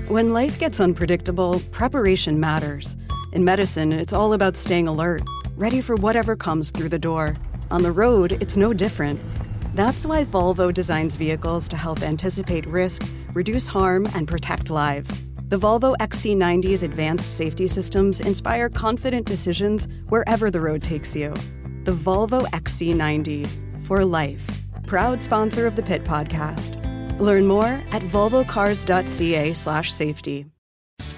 When life gets unpredictable, preparation matters. In medicine, it's all about staying alert, ready for whatever comes through the door. On the road, it's no different. That's why Volvo designs vehicles to help anticipate risk, reduce harm, and protect lives. The Volvo XC90's advanced safety systems inspire confident decisions wherever the road takes you. The Volvo XC90, for life. Proud sponsor of the Pit Podcast. Learn more at volvocars.ca/safety.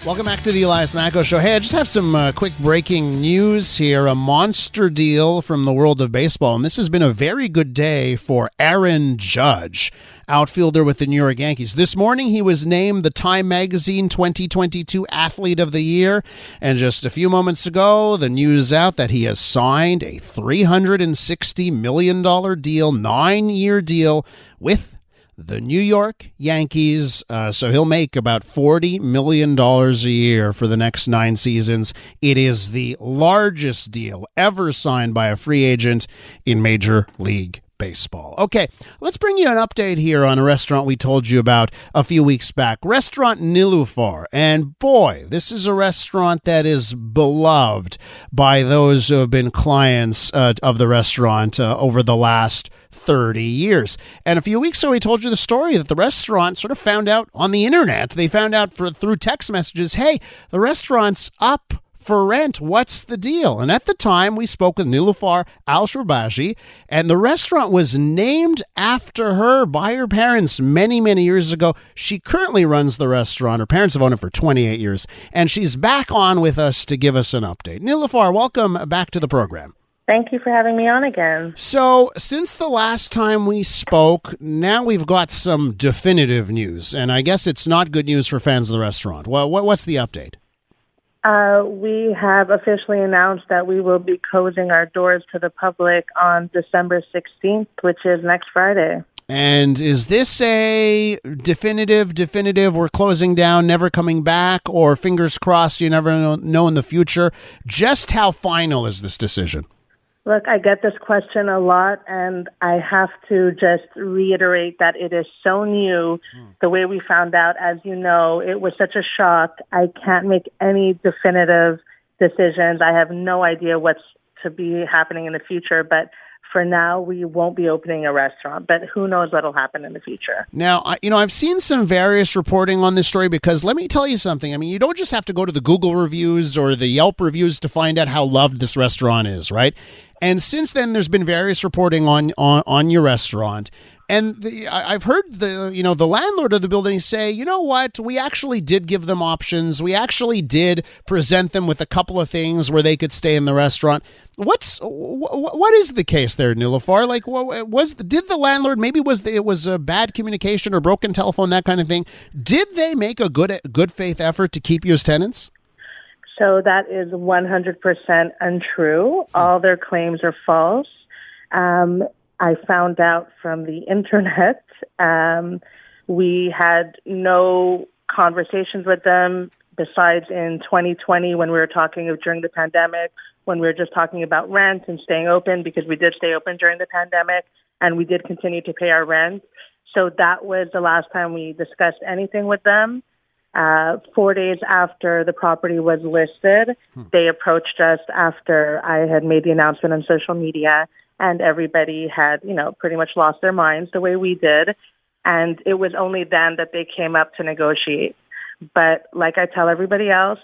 Welcome back to the Elias Macko Show. Hey, I just have some quick breaking news here. A monster deal from the world of baseball. And this has been a very good day for Aaron Judge, outfielder with the New York Yankees. This morning, he was named the Time Magazine 2022 Athlete of the Year. And just a few moments ago, the news out that he has signed a $360 million deal, 9-year deal with the New York Yankees, so he'll make about $40 million a year for the next 9 seasons. It is the largest deal ever signed by a free agent in Major League Baseball. Okay, let's bring you an update here on a restaurant we told you about a few weeks back. Restaurant Nilufar. And boy, this is a restaurant that is beloved by those who have been clients of the restaurant over the last 30 years. And a few weeks ago, we told you the story that the restaurant sort of found out on the internet. They found out through text messages, hey, the restaurant's up for rent. What's the deal? And at the time, we spoke with Nilufar Al Shourbaji, and the restaurant was named after her by her parents many, many years ago. She currently runs the restaurant. Her parents have owned it for 28 years, and she's back on with us to give us an update. Nilufar, welcome back to the program. Thank you for having me on again. So, since the last time we spoke, now we've got some definitive news, and I guess it's not good news for fans of the restaurant. Well, what's the update? We have officially announced that we will be closing our doors to the public on December 16th, which is next Friday. And is this a definitive, we're closing down, never coming back, or fingers crossed, you never know in the future? Just how final is this decision? Look, I get this question a lot, and I have to just reiterate that it is so new. The way we found out, as you know, it was such a shock. I can't make any definitive decisions. I have no idea what's to be happening in the future, but for now, we won't be opening a restaurant, but who knows what will happen in the future. Now, I've seen some various reporting on this story because let me tell you something. I mean, you don't just have to go to the Google reviews or the Yelp reviews to find out how loved this restaurant is, right? And since then, there's been various reporting on your restaurant. And I've heard the landlord of the building say, you know what, we actually did give them options. We actually did present them with a couple of things where they could stay in the restaurant. What is the case there, Nilufar? Like, did the landlord, maybe it was a bad communication or broken telephone, that kind of thing? Did they make a good faith effort to keep you as tenants? So that is 100% untrue. All their claims are false. I found out from the internet. We had no conversations with them besides in 2020 when we were talking during the pandemic, when we were just talking about rent and staying open, because we did stay open during the pandemic and we did continue to pay our rent. So that was the last time we discussed anything with them. 4 days after the property was listed, they approached us after I had made the announcement on social media, and everybody had, pretty much lost their minds the way we did. And it was only then that they came up to negotiate. But like I tell everybody else,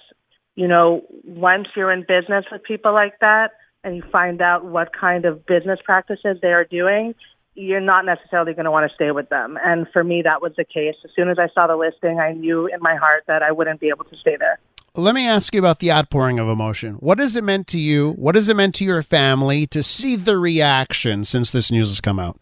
once you're in business with people like that and you find out what kind of business practices they are doing, you're not necessarily going to want to stay with them. And for me, that was the case. As soon as I saw the listing, I knew in my heart that I wouldn't be able to stay there. Let me ask you about the outpouring of emotion. What has it meant to you? What has it meant to your family to see the reaction since this news has come out?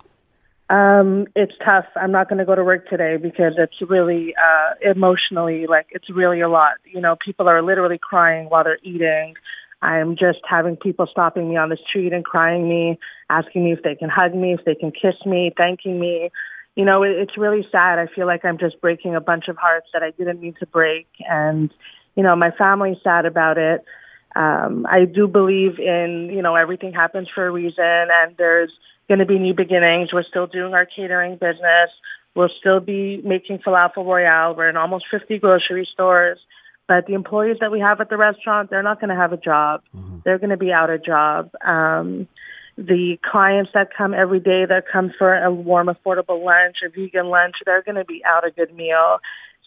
It's tough. I'm not going to go to work today because it's really emotionally, it's really a lot. People are literally crying while they're eating. I'm just having people stopping me on the street and crying me, asking me if they can hug me, if they can kiss me, thanking me. It's really sad. I feel like I'm just breaking a bunch of hearts that I didn't need to break. And my family's sad about it. I do believe in, everything happens for a reason, and there's going to be new beginnings. We're still doing our catering business. We'll still be making falafel royale. We're in almost 50 grocery stores. But the employees that we have at the restaurant, they're not going to have a job. Mm-hmm. They're going to be out of job. The clients that come every day, that come for a warm, affordable lunch, a vegan lunch, they're going to be out a good meal.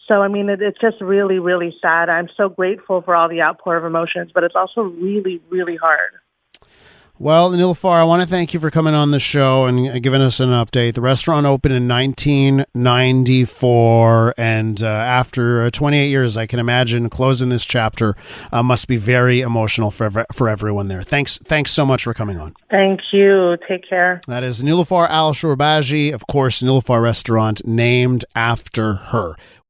So, I mean, it's just really, really sad. I'm so grateful for all the outpour of emotions, but it's also really, really hard. Well, Nilufar, I want to thank you for coming on the show and giving us an update. The restaurant opened in 1994, and after 28 years, I can imagine closing this chapter must be very emotional for everyone there. Thanks so much for coming on. Thank you. Take care. That is Nilufar Al Shourbaji, of course, Nilufar Restaurant, named after her.